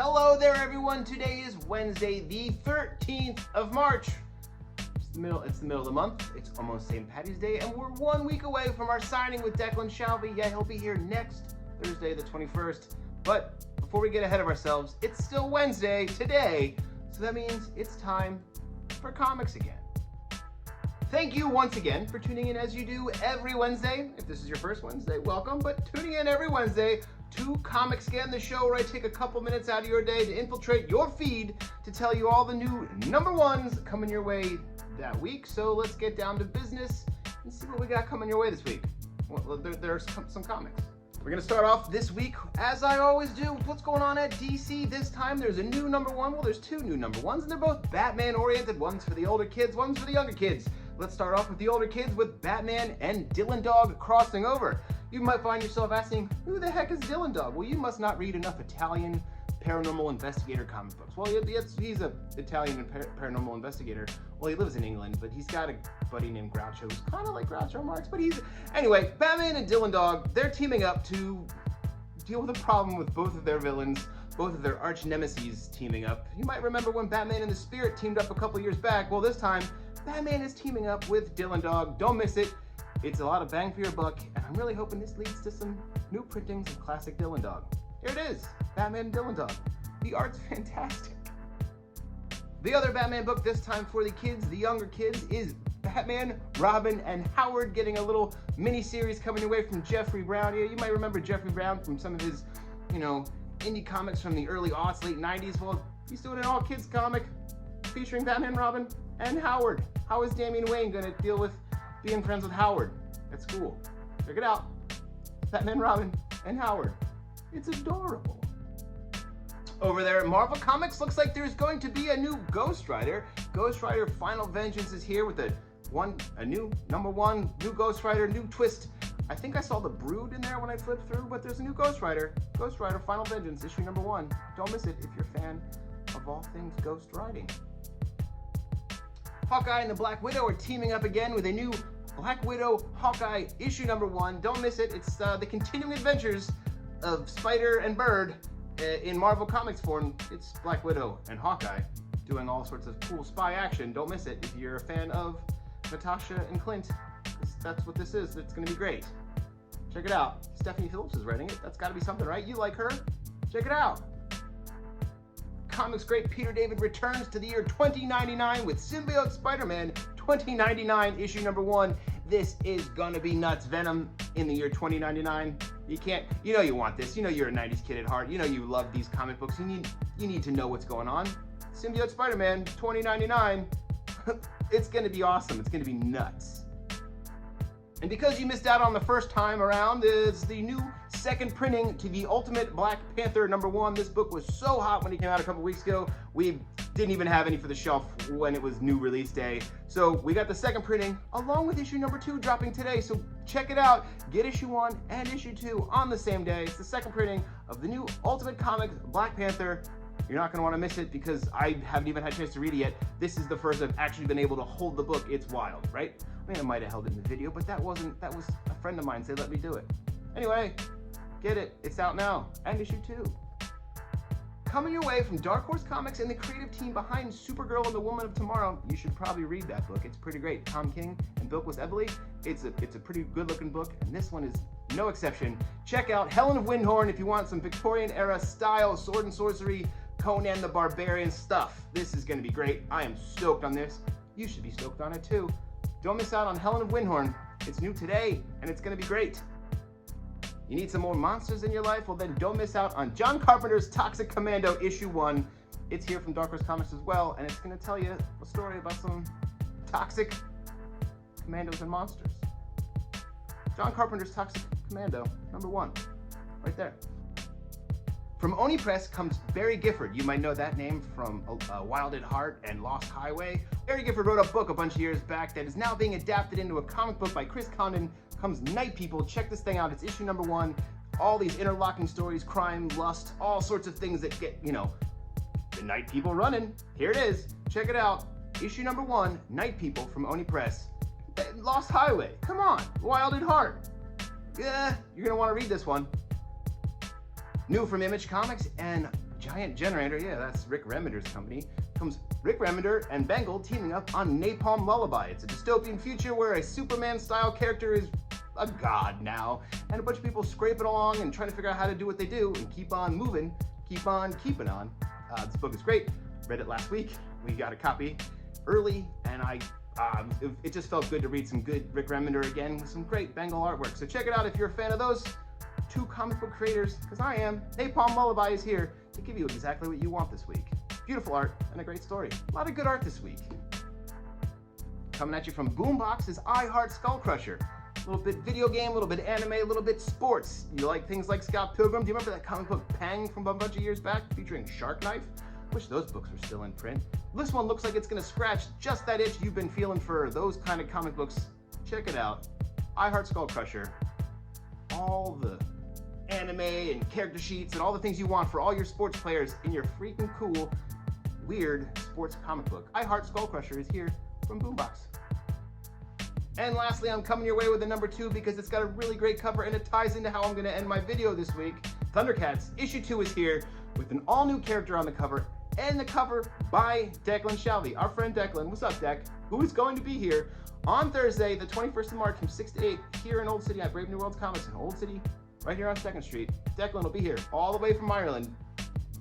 Hello there, everyone. Today is Wednesday, the 13th of March. It's the middle of the month. It's almost St. Patty's Day, and we're 1 week away from our signing with Declan Shalvey. Yeah, he'll be here next Thursday, the 21st. But before we get ahead of ourselves, it's still Wednesday today, so that means it's time for comics again. Thank you once again for tuning in as you do every Wednesday. If this is your first Wednesday, welcome, but tuning in every Wednesday to Comic Scan, the show where I take a couple minutes out of your day to infiltrate your feed to tell you all the new number ones coming your way that week. So let's get down to business and see what we got coming your way this week. Well, there's some comics. We're going to start off this week, as I always do, with what's going on at DC. This time there's a new number one. Well, there's two new number ones, and they're both Batman-oriented. One's for the older kids, one's for the younger kids. Let's start off with the older kids with Batman and Dylan Dog crossing over. You might find yourself asking, who the heck is Dylan Dog? Well, you must not read enough Italian paranormal investigator comic books. Well, he's an Italian paranormal investigator. Well, he lives in England, but he's got a buddy named Groucho who's kind of like Groucho Marx, but anyway, Batman and Dylan Dog, they're teaming up to deal with a problem with both of their villains, both of their arch nemeses teaming up. You might remember when Batman and the Spirit teamed up a couple years back. Well, this time, Batman is teaming up with Dylan Dog. Don't miss it. It's a lot of bang for your buck, and I'm really hoping this leads to some new printings of classic Dylan Dog. Here it is, Batman and Dylan Dog. The art's fantastic. The other Batman book, this time for the kids, the younger kids, is Batman, Robin, and Howard, getting a little mini-series coming away from Jeffrey Brown. Yeah, you might remember Jeffrey Brown from some of his, indie comics from the early aughts, late 90s. Well, he's doing an all-kids comic featuring Batman, Robin, and Howard. How is Damian Wayne going to deal with being friends with Howard at school? Check it out. Batman, Robin, and Howard. It's adorable. Over there at Marvel Comics, looks like there's going to be a new Ghost Rider. Ghost Rider Final Vengeance is here with a new number one, new Ghost Rider, new twist. I think I saw the Brood in there when I flipped through, but there's a new Ghost Rider. Ghost Rider Final Vengeance, issue number 1. Don't miss it if you're a fan of all things ghost riding. Hawkeye and the Black Widow are teaming up again with a new Black Widow Hawkeye issue number 1. Don't miss it. It's the continuing adventures of Spider and Bird in Marvel Comics form. It's Black Widow and Hawkeye doing all sorts of cool spy action. Don't miss it if you're a fan of Natasha and Clint. That's what this is. It's going to be great. Check it out. Stephanie Phillips is writing it. That's got to be something, right? You like her? Check it out. Comics great Peter David returns to the year 2099 with Symbiote Spider-Man 2099 issue number 1. This is gonna be nuts. Venom in the year 2099. You want this. You know you're a 90s kid at heart. You know you love these comic books. You need to know what's going on. Symbiote Spider-Man 2099. It's gonna be awesome. It's gonna be nuts. And because you missed out on the first time around, is the new second printing to the Ultimate Black Panther number 1. This book was so hot when it came out a couple weeks ago. We didn't even have any for the shelf when it was new release day. So we got the second printing along with issue number 2 dropping today. So check it out. Get issue 1 and issue 2 on the same day. It's the second printing of the new Ultimate Comics Black Panther. You're not going to want to miss it because I haven't even had a chance to read it yet. This is the first I've actually been able to hold the book. It's wild, right? I mean, I might have held it in the video, but that was a friend of mine said let me do it. Anyway, get it. It's out now. And issue 2. Coming your way from Dark Horse Comics and the creative team behind Supergirl and the Woman of Tomorrow. You should probably read that book. It's pretty great. Tom King and Bill Evely. It's a pretty good looking book, and this one is no exception. Check out Helen of Wyndhorn if you want some Victorian era style sword and sorcery, Conan the Barbarian stuff. This is going to be great. I am stoked on this. You should be stoked on it too. Don't miss out on Helen of Wyndhorn. It's new today, and it's going to be great. You need some more monsters in your life? Well, then don't miss out on John Carpenter's Toxic Commando issue 1. It's here from Dark Horse Comics as well, and it's going to tell you a story about some toxic commandos and monsters. John Carpenter's Toxic Commando, number 1, right there. From Oni Press comes Barry Gifford. You might know that name from Wild at Heart and Lost Highway. Barry Gifford wrote a book a bunch of years back that is now being adapted into a comic book by Chris Condon. Comes Night People. Check this thing out. It's issue number 1. All these interlocking stories, crime, lust, all sorts of things that get, the Night People running. Here it is. Check it out. Issue number 1, Night People from Oni Press. Lost Highway. Come on. Wild at Heart. Yeah, you're going to want to read this one. New from Image Comics and Giant Generator, yeah, that's Rick Remender's company, comes Rick Remender and Bengal teaming up on Napalm Lullaby. It's a dystopian future where a Superman-style character is a god now, and a bunch of people scraping along and trying to figure out how to do what they do and keep on moving, keep on keeping on. This book is great. Read it last week. We got a copy early, and it just felt good to read some good Rick Remender again with some great Bengal artwork. So check it out if you're a fan of those two comic book creators, because I am. Napalm Lullaby is here to give you exactly what you want this week. Beautiful art and a great story. A lot of good art this week. Coming at you from Boombox is I Heart Skullcrusher. A little bit video game, a little bit anime, a little bit sports. You like things like Scott Pilgrim? Do you remember that comic book Pang from a bunch of years back featuring Shark Knife? Wish those books were still in print. This one looks like it's gonna scratch just that itch you've been feeling for those kind of comic books. Check it out. I Heart Skullcrusher. All the anime and character sheets and all the things you want for all your sports players in your freaking cool, weird sports comic book. I Heart Skullcrusher is here from Boombox. And lastly, I'm coming your way with the number 2 because it's got a really great cover and it ties into how I'm gonna end my video this week. Thundercats issue 2 is here with an all new character on the cover, and the cover by Declan Shalvey, our friend Declan. What's up, Dec? Who is going to be here on Thursday, the 21st of March from 6 to 8 here in Old City at Brave New Worlds Comics in Old City, right here on 2nd Street. Declan will be here all the way from Ireland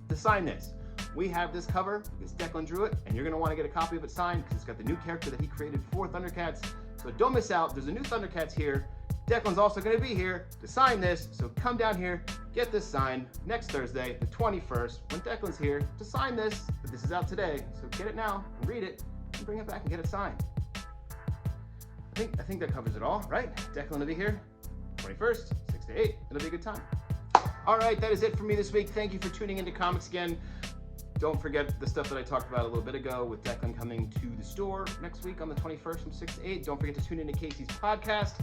to sign this. We have this cover because Declan drew it, and you're going to want to get a copy of it signed because it's got the new character that he created for Thundercats. So don't miss out. There's a new Thundercats here. Declan's also going to be here to sign this, so come down here, get this signed next Thursday, the 21st, when Declan's here to sign this. But this is out today, so get it now and read it and bring it back and get it signed. I think that covers it all, right? Declan will be here 21st, 6 to 8. It'll be a good time. All right, that is it for me this week. Thank you for tuning into Comics Again. Don't forget the stuff that I talked about a little bit ago with Declan coming to the store next week on the 21st from 6 to 8. Don't forget to tune into Casey's podcast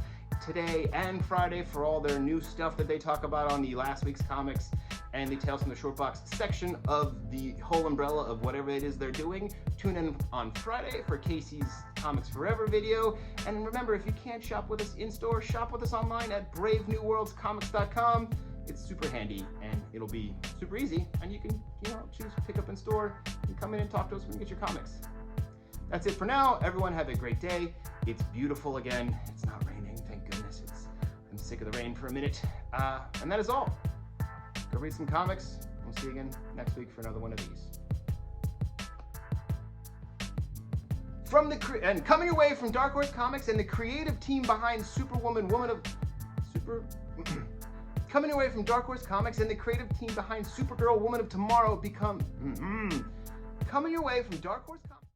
today and Friday for all their new stuff that they talk about on the last week's comics and the Tales from the Short Box section of the whole umbrella of whatever it is they're doing. Tune in on Friday for Casey's Comics Forever video. And remember, if you can't shop with us in store, shop with us online at bravenewworldscomics.com. It's super handy and it'll be super easy, and you can, choose pick up in store and come in and talk to us when you get your comics. That's it for now. Everyone have a great day. It's beautiful again. It's not raining, thank goodness. I'm sick of the rain for a minute. And that is all. Go read some comics. We'll see you again next week for another one of these. And coming your way from Dark Horse Comics and the creative team behind Coming away from Dark Horse Comics and the creative team behind Supergirl, Woman of Tomorrow, coming your way from Dark Horse Comics.